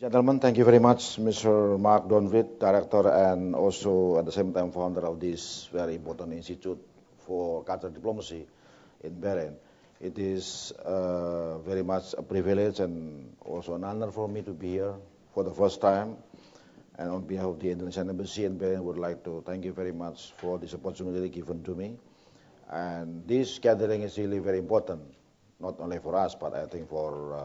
Gentlemen, thank you very much, Mr. Mark Donvid, director and also at the same time founder of this very important institute for cultural diplomacy in Bahrain. It is very much a privilege and also an honor for me to be here for the first time. And on behalf of the Indonesian Embassy in Bahrain, I would like to thank you very much for this opportunity given to me. And this gathering is really very important, not only for us, but I think for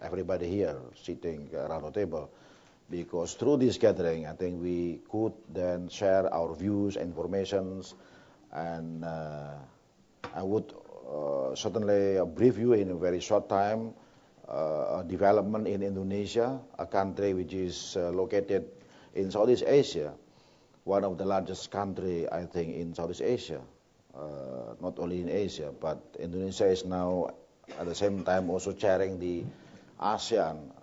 everybody here sitting around the table. Because through this gathering, I think we could then share our views, informations, and I would certainly brief you in a very short time development in Indonesia, a country which is located in Southeast Asia, one of the largest country, I think, in Southeast Asia. Not only in Asia, but Indonesia is now at the same time also chairing the ASEAN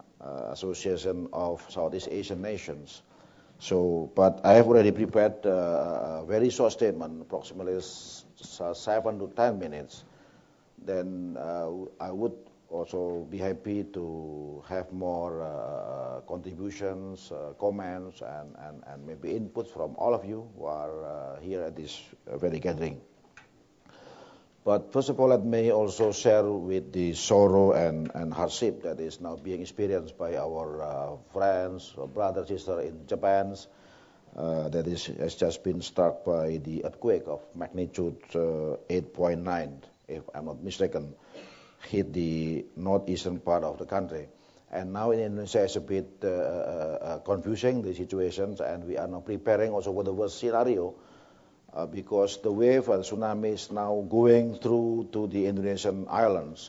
Association of Southeast Asian Nations. So, but I have already prepared a very short statement, approximately 7 to 10 minutes. Then I would also be happy to have more contributions, comments, and maybe inputs from all of you who are here at this very gathering. But first of all, let me also share with the sorrow and hardship that is now being experienced by our friends, brothers, sisters in Japan, that has just been struck by the earthquake of magnitude 8.9, if I'm not mistaken, hit the northeastern part of the country. And now in Indonesia it's a bit confusing, the situations, and we are now preparing also for the worst scenario because the wave of tsunami is now going through to the Indonesian islands,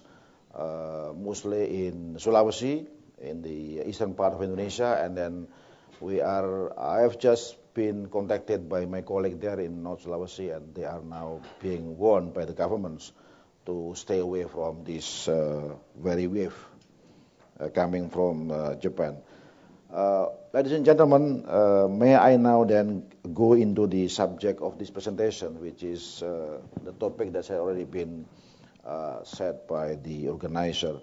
mostly in Sulawesi, in the eastern part of Indonesia, and then I have just been contacted by my colleague there in North Sulawesi, and they are now being warned by the governments to stay away from this very wave coming from Japan. Ladies and gentlemen, may I now then go into the subject of this presentation, which is the topic that has already been said by the organizer.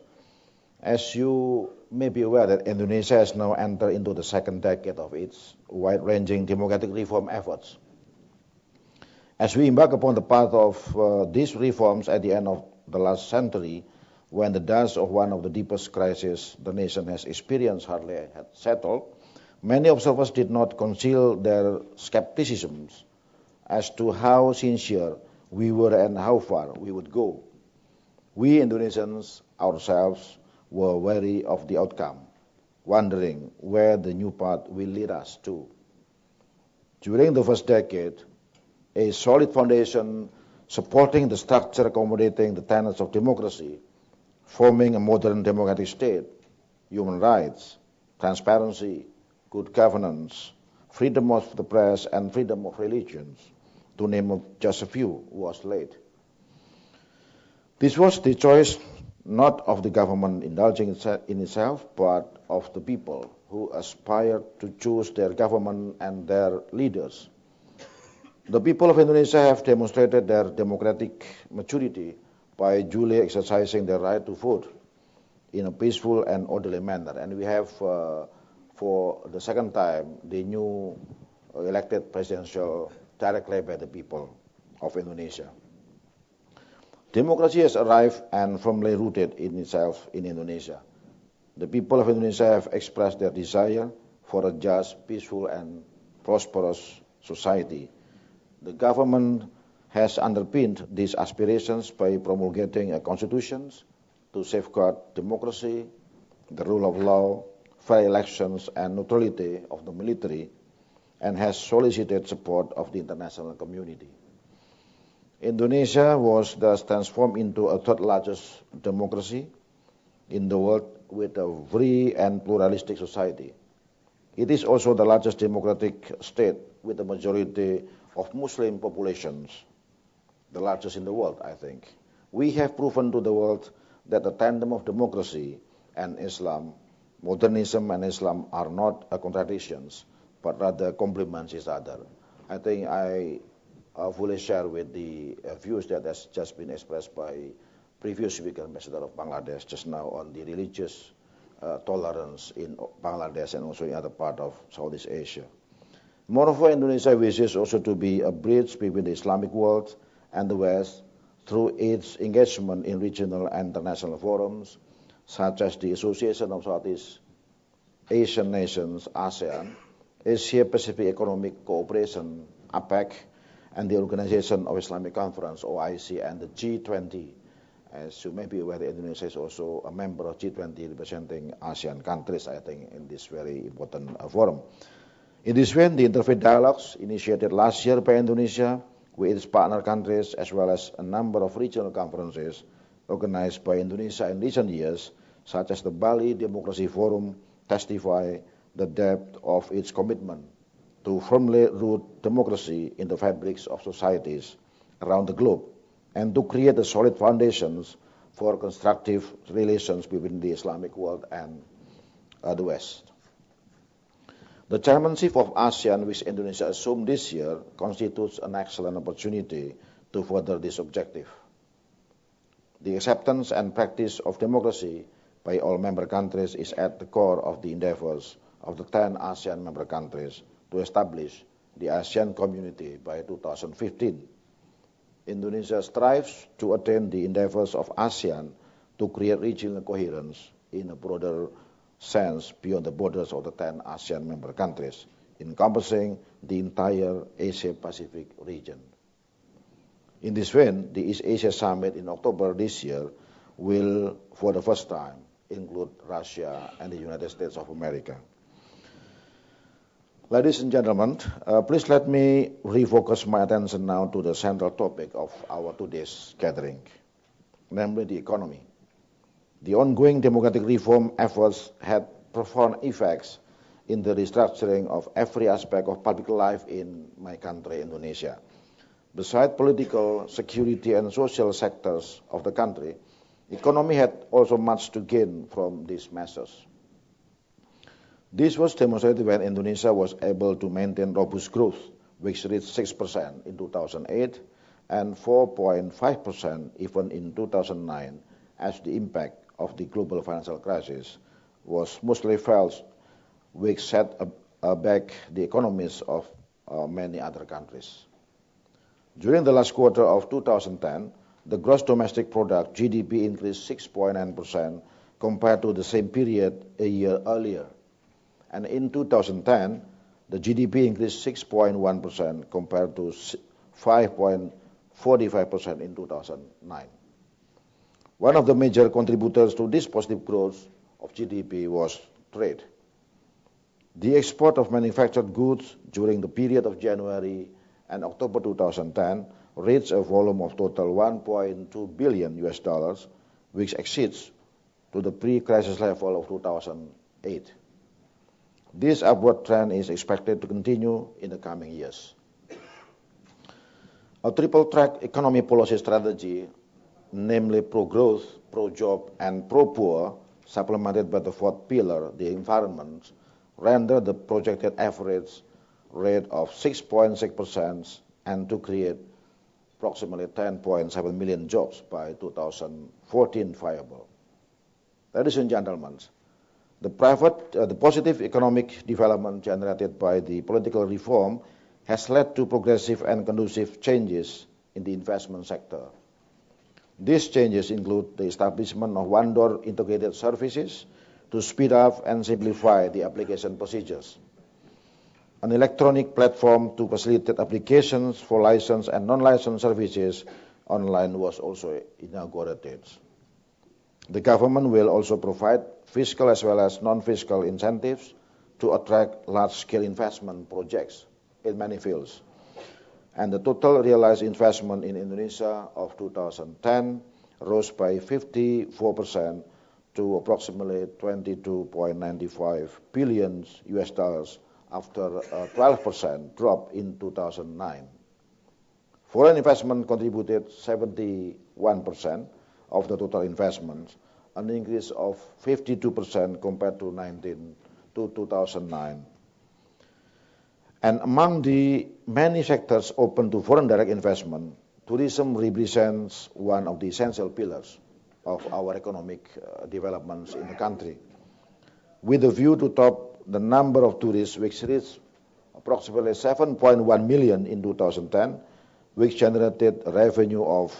As you may be aware that Indonesia has now entered into the second decade of its wide-ranging democratic reform efforts. As we embark upon the path of these reforms at the end of the last century, when the dust of one of the deepest crises the nation has experienced hardly had settled, many observers did not conceal their skepticism as to how sincere we were and how far we would go. We Indonesians ourselves were wary of the outcome, wondering where the new path will lead us to. During the first decade, a solid foundation supporting the structure accommodating the tenets of democracy, forming a modern democratic state, human rights, transparency, good governance, freedom of the press, and freedom of religions, to name just a few, was laid. This was the choice not of the government indulging in itself, but of the people who aspired to choose their government and their leaders. The people of Indonesia have demonstrated their democratic maturity by duly exercising their right to vote in a peaceful and orderly manner. And we have, for the second time, the new elected presidential directly by the people of Indonesia. Democracy has arrived and firmly rooted in itself in Indonesia. The people of Indonesia have expressed their desire for a just, peaceful, and prosperous society. The government has underpinned these aspirations by promulgating a constitution to safeguard democracy, the rule of law, fair elections, and neutrality of the military, and has solicited support of the international community. Indonesia was thus transformed into a third largest democracy in the world with a free and pluralistic society. It is also the largest democratic state with a majority of Muslim populations, the largest in the world, I think. We have proven to the world that the tandem of democracy and Islam, modernism and Islam, are not contradictions, but rather complement each other. I think I fully share with the views that has just been expressed by previous speaker, Ambassador of Bangladesh, just now on the religious tolerance in Bangladesh and also in other part of Southeast Asia. Moreover, Indonesia wishes also to be a bridge between the Islamic world and the West through its engagement in regional and international forums, such as the Association of Southeast Asian Nations, ASEAN, Asia-Pacific Economic Cooperation, APEC, and the Organization of Islamic Conference, OIC, and the G20. As you may be aware, Indonesia is also a member of G20 representing ASEAN countries, I think, in this very important forum. In this way, the interfaith dialogues initiated last year by Indonesia with its partner countries, as well as a number of regional conferences organized by Indonesia in recent years, such as the Bali Democracy Forum, testify the depth of its commitment to firmly root democracy in the fabrics of societies around the globe and to create the solid foundations for constructive relations between the Islamic world and the West. The chairmanship of ASEAN, which Indonesia assumed this year, constitutes an excellent opportunity to further this objective. The acceptance and practice of democracy by all member countries is at the core of the endeavors of the 10 ASEAN member countries to establish the ASEAN community by 2015. Indonesia strives to attain the endeavors of ASEAN to create regional coherence in a broader sense beyond the borders of the 10 ASEAN member countries, encompassing the entire Asia-Pacific region. In this vein, the East Asia Summit in October this year will, for the first time, include Russia and the United States of America. Ladies and gentlemen, please let me refocus my attention now to the central topic of our today's gathering, namely the economy. The ongoing democratic reform efforts had profound effects in the restructuring of every aspect of public life in my country, Indonesia. Besides political, security, and social sectors of the country, the economy had also much to gain from these measures. This was demonstrated when Indonesia was able to maintain robust growth, which reached 6% in 2008 and 4.5% even in 2009, as the impact of the global financial crisis was mostly felt, which set back the economies of many other countries. During the last quarter of 2010, the gross domestic product, GDP, increased 6.9% compared to the same period a year earlier. And in 2010, the GDP increased 6.1% compared to 5.45% in 2009. One of the major contributors to this positive growth of GDP was trade. The export of manufactured goods during the period of January and October 2010 reached a volume of total $1.2 billion, which exceeds to the pre-crisis level of 2008. This upward trend is expected to continue in the coming years. A triple-track economy policy strategy, namely pro-growth, pro-job, and pro-poor, supplemented by the fourth pillar, the environment, rendered the projected average rate of 6.6% and to create approximately 10.7 million jobs by 2014 viable. Ladies and gentlemen, the positive economic development generated by the political reform has led to progressive and conducive changes in the investment sector. These changes include the establishment of one-door integrated services to speed up and simplify the application procedures. An electronic platform to facilitate applications for licensed and non-licensed services online was also inaugurated. The government will also provide fiscal as well as non-fiscal incentives to attract large-scale investment projects in many fields. And the total realized investment in Indonesia of 2010 rose by 54% to approximately $22.95 billion after a 12% drop in 2009. Foreign investment contributed 71% of the total investments, an increase of 52% compared to 2009. And among the many sectors open to foreign direct investment, tourism represents one of the essential pillars of our economic developments in the country. with a view to top the number of tourists, which reached approximately 7.1 million in 2010, which generated a revenue of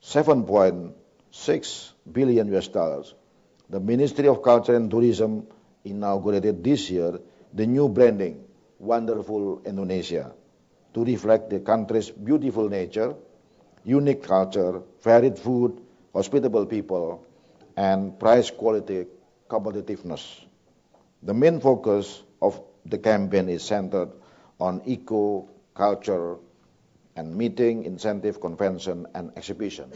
7.6 billion US dollars. The Ministry of Culture and Tourism inaugurated this year the new branding, Wonderful Indonesia, to reflect the country's beautiful nature, unique culture, varied food, hospitable people, and price-quality competitiveness. The main focus of the campaign is centered on eco, culture, and meeting, incentive, convention, and exhibition,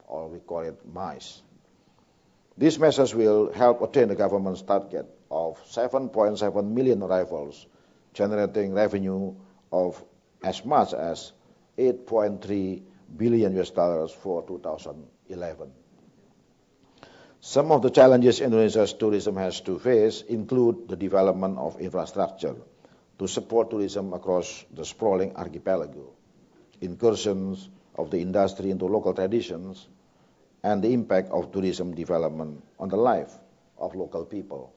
or we call it MICE. These measures will help attain the government's target of 7.7 million arrivals, generating revenue of as much as 8.3 billion US dollars for 2011. Some of the challenges Indonesia's tourism has to face include the development of infrastructure to support tourism across the sprawling archipelago, incursions of the industry into local traditions, and the impact of tourism development on the life of local people.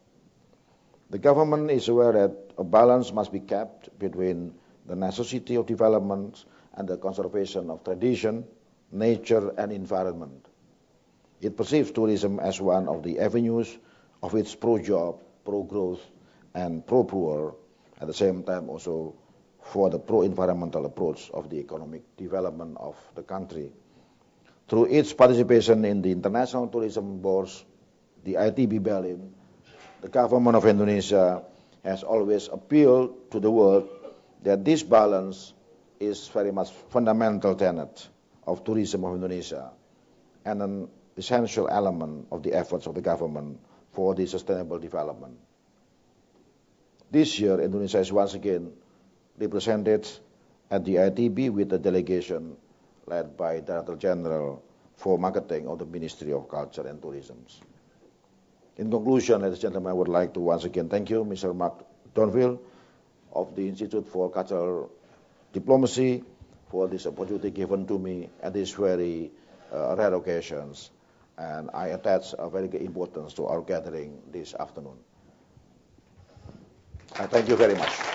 The government is aware that a balance must be kept between the necessity of development and the conservation of tradition, nature, and environment. It perceives tourism as one of the avenues of its pro-job, pro-growth, and pro-poor, at the same time also for the pro-environmental approach of the economic development of the country. Through its participation in the International Tourism Bourse, the ITB Berlin, the government of Indonesia has always appealed to the world that this balance is very much fundamental tenet of tourism of Indonesia and an essential element of the efforts of the government for the sustainable development. This year, Indonesia is once again represented at the ITB with a delegation led by Director General for Marketing of the Ministry of Culture and Tourism. In conclusion, ladies and gentlemen, I would like to once again thank you, Mr. Mark Donville of the Institute for Cultural Diplomacy, for this opportunity given to me at these very rare occasions. And I attach a very great importance to our gathering this afternoon. I thank you very much.